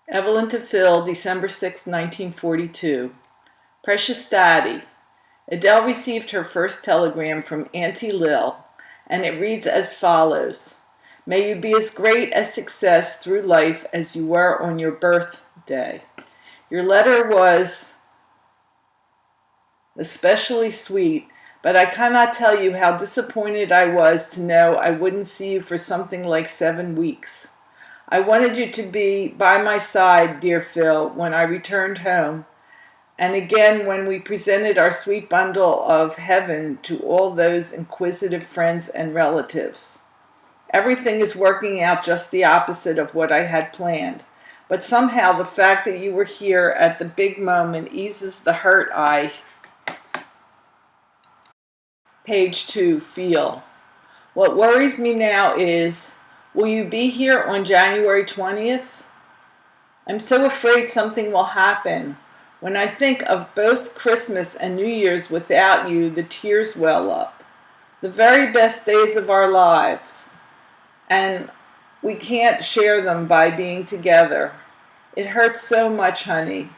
Evelyn to Phil, December 6, 1942. Precious Daddy, Adele received her first telegram from Auntie Lil, and it reads as follows. May you be as great a success through life as you were on your birthday. Your letter was especially sweet, but I cannot tell you how disappointed I was to know I wouldn't see you for something like 7 weeks. I wanted you to be by my side, dear Phil, when I returned home, and again when we presented our sweet bundle of heaven to all those inquisitive friends and relatives. Everything is working out just the opposite of what I had planned, but somehow the fact that you were here at the big moment eases the hurt I... Page 2, feel. What worries me now is, will you be here on January 20th? I'm so afraid something will happen. When I think of both Christmas and New Year's without you, the tears well up. The very best days of our lives. And we can't share them by being together. It hurts so much, honey.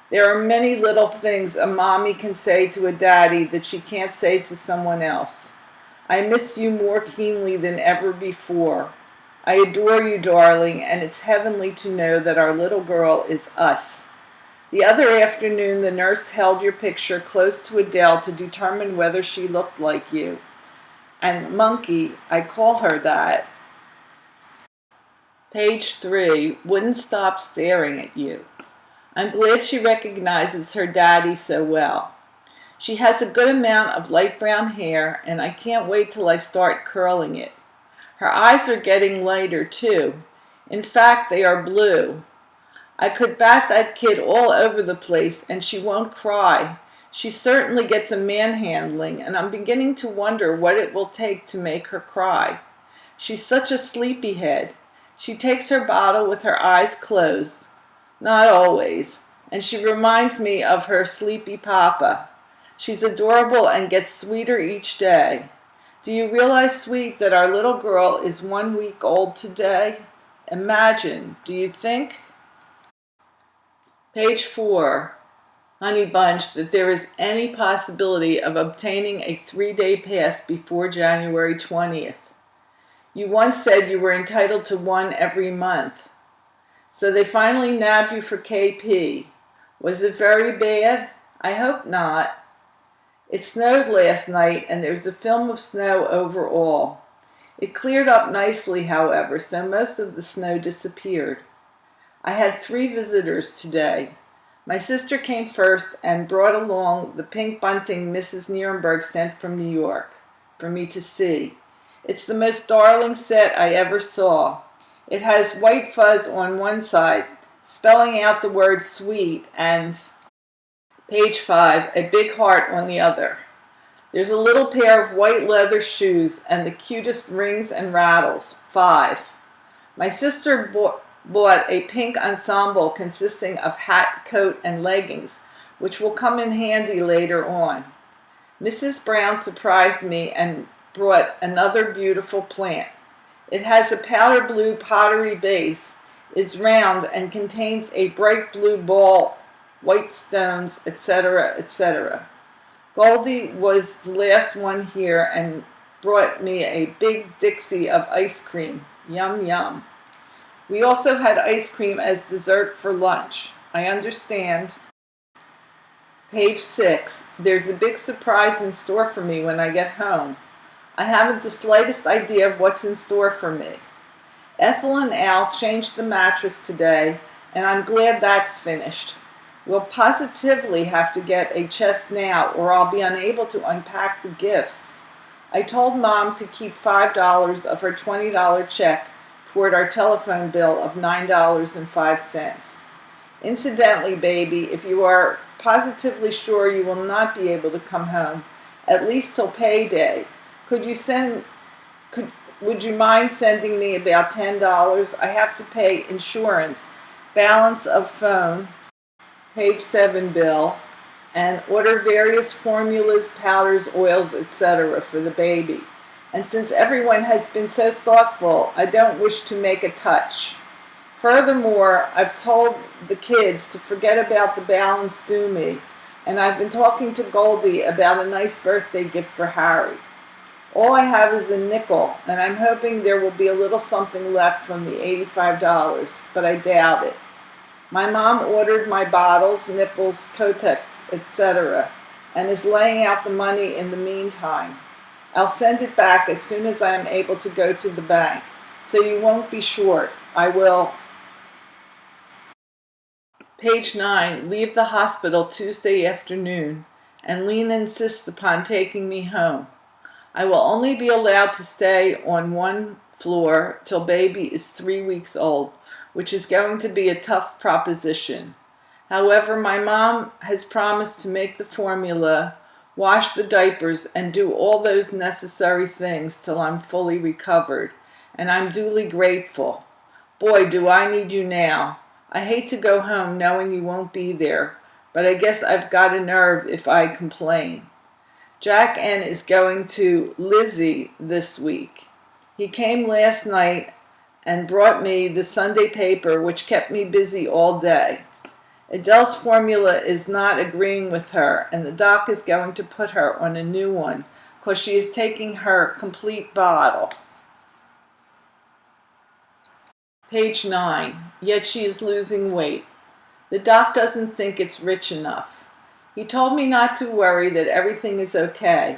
There are many little things a mommy can say to a daddy that she can't say to someone else. I miss you more keenly than ever before. I adore you, darling, and it's heavenly to know that our little girl is us. The other afternoon, the nurse held your picture close to Adele to determine whether she looked like you. And Monkey, I call her that. Page 3, wouldn't stop staring at you. I'm glad she recognizes her daddy so well. She has a good amount of light brown hair, and I can't wait till I start curling it. Her eyes are getting lighter, too. In fact, they are blue. I could bat that kid all over the place, and she won't cry. She certainly gets a manhandling, and I'm beginning to wonder what it will take to make her cry. She's such a sleepyhead. She takes her bottle with her eyes closed. Not always, and she reminds me of her sleepy papa. She's adorable and gets sweeter each day. Do you realize, sweet, that our little girl is 1 week old today? Imagine, do you think? Page 4, Honey Bunch, that there is any possibility of obtaining a 3-day pass before January 20th. You once said you were entitled to one every month. So they finally nabbed you for KP. Was it very bad? I hope not. It snowed last night, and there's a film of snow over all. It cleared up nicely, however, so most of the snow disappeared. I had 3 visitors today. My sister came first and brought along the pink bunting Mrs. Nierenberg sent from New York for me to see. It's the most darling set I ever saw. It has white fuzz on one side, spelling out the word sweet, and page 5, a big heart on the other. There's a little pair of white leather shoes and the cutest rings and rattles, 5. My sister bought a pink ensemble consisting of hat, coat, and leggings, which will come in handy later on. Mrs. Brown surprised me and brought another beautiful plant. It has a powder blue pottery base, is round, and contains a bright blue ball, white stones, etc., etc. Goldie was the last one here and brought me a big Dixie of ice cream. Yum, yum. We also had ice cream as dessert for lunch. I understand. Page 6. There's a big surprise in store for me when I get home. I haven't the slightest idea of what's in store for me. Ethel and Al changed the mattress today, and I'm glad that's finished. We'll positively have to get a chest now, or I'll be unable to unpack the gifts. I told Mom to keep $5 of her $20 check toward our telephone bill of $9.05. Incidentally, baby, if you are positively sure you will not be able to come home, at least till payday, would you mind sending me about $10? I have to pay insurance, balance of phone, page 7 bill, and order various formulas, powders, oils, etc. for the baby. And since everyone has been so thoughtful, I don't wish to make a touch. Furthermore, I've told the kids to forget about the balance due me, and I've been talking to Goldie about a nice birthday gift for Harry. All I have is a nickel, and I'm hoping there will be a little something left from the $85, but I doubt it. My mom ordered my bottles, nipples, Kotex, etc., and is laying out the money in the meantime. I'll send it back as soon as I am able to go to the bank, so you won't be short. I will. Page 9. Leave the hospital Tuesday afternoon, and Lena insists upon taking me home. I will only be allowed to stay on one floor till baby is 3 weeks old, which is going to be a tough proposition. However, my mom has promised to make the formula, wash the diapers, and do all those necessary things till I'm fully recovered, and I'm duly grateful. Boy, do I need you now. I hate to go home knowing you won't be there, but I guess I've got a nerve if I complain. Jack N is going to Lizzie this week. He came last night and brought me the Sunday paper, which kept me busy all day. Adele's formula is not agreeing with her, and the doc is going to put her on a new one because she is taking her complete bottle. Page 9. Yet she is losing weight. The doc doesn't think it's rich enough. He told me not to worry, that everything is okay.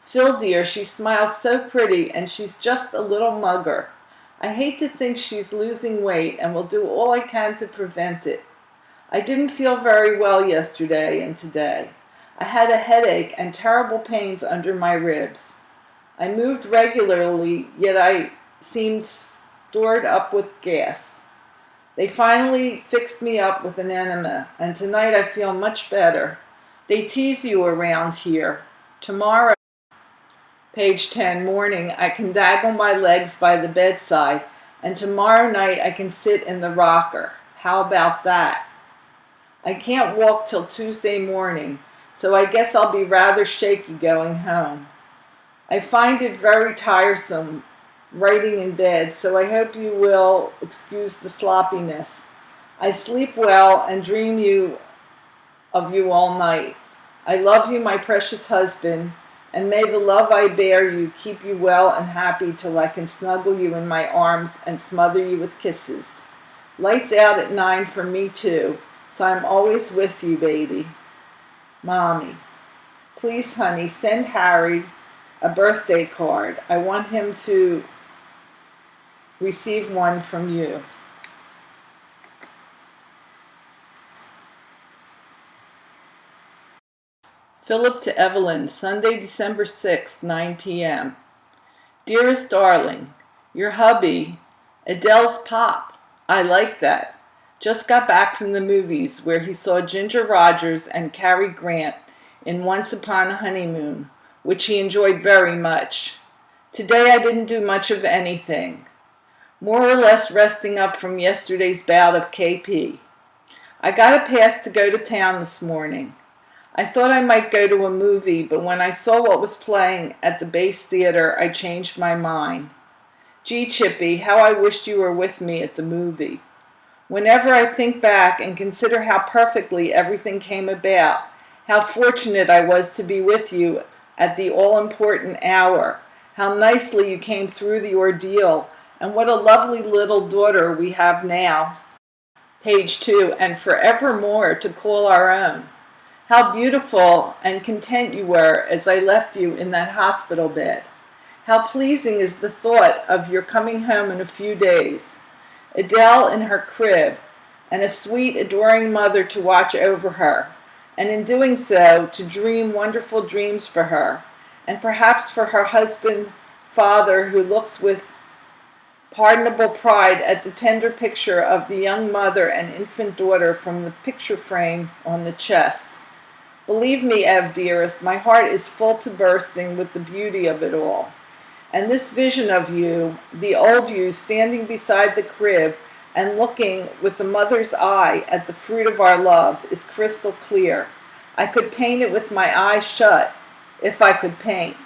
Phil dear, she smiles so pretty, and she's just a little mugger. I hate to think she's losing weight and will do all I can to prevent it. I didn't feel very well yesterday and today. I had a headache and terrible pains under my ribs. I moved regularly, yet I seemed stored up with gas. They finally fixed me up with an enema, and tonight I feel much better. They tease you around here. Tomorrow, page 10, morning, I can dangle my legs by the bedside, and tomorrow night I can sit in the rocker. How about that? I can't walk till Tuesday morning, so I guess I'll be rather shaky going home. I find it very tiresome writing in bed, so I hope you will excuse the sloppiness. I sleep well and dream of you all night. I love you, my precious husband, and may the love I bear you keep you well and happy till I can snuggle you in my arms and smother you with kisses. Lights out at 9 for me too, so I'm always with you, baby. Mommy. Please, honey, send Harry a birthday card. I want him to receive one from you. Philip to Evelyn, Sunday, December 6th, 9 p.m. Dearest darling, your hubby, Adele's pop. I like that. Just got back from the movies where he saw Ginger Rogers and Cary Grant in Once Upon a Honeymoon, which he enjoyed very much. Today I didn't do much of anything. More or less resting up from yesterday's bout of KP. I got a pass to go to town this morning. I thought I might go to a movie, but when I saw what was playing at the Base Theater, I changed my mind. Gee, Chippy, how I wished you were with me at the movie. Whenever I think back and consider how perfectly everything came about, how fortunate I was to be with you at the all-important hour, how nicely you came through the ordeal, and what a lovely little daughter we have now. Page 2, and forevermore to call our own. How beautiful and content you were as I left you in that hospital bed. How pleasing is the thought of your coming home in a few days. Adele in her crib, and a sweet, adoring mother to watch over her, and in doing so, to dream wonderful dreams for her, and perhaps for her husband, father, who looks with pardonable pride at the tender picture of the young mother and infant daughter from the picture frame on the chest. Believe me, Ev, dearest, my heart is full to bursting with the beauty of it all. And this vision of you, the old you, standing beside the crib and looking with a mother's eye at the fruit of our love, is crystal clear. I could paint it with my eyes shut, if I could paint.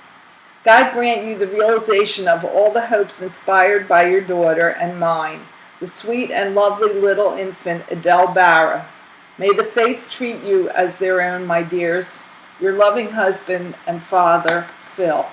God grant you the realization of all the hopes inspired by your daughter and mine, the sweet and lovely little infant Adele Barra. May the fates treat you as their own, my dears. Your loving husband and father, Phil.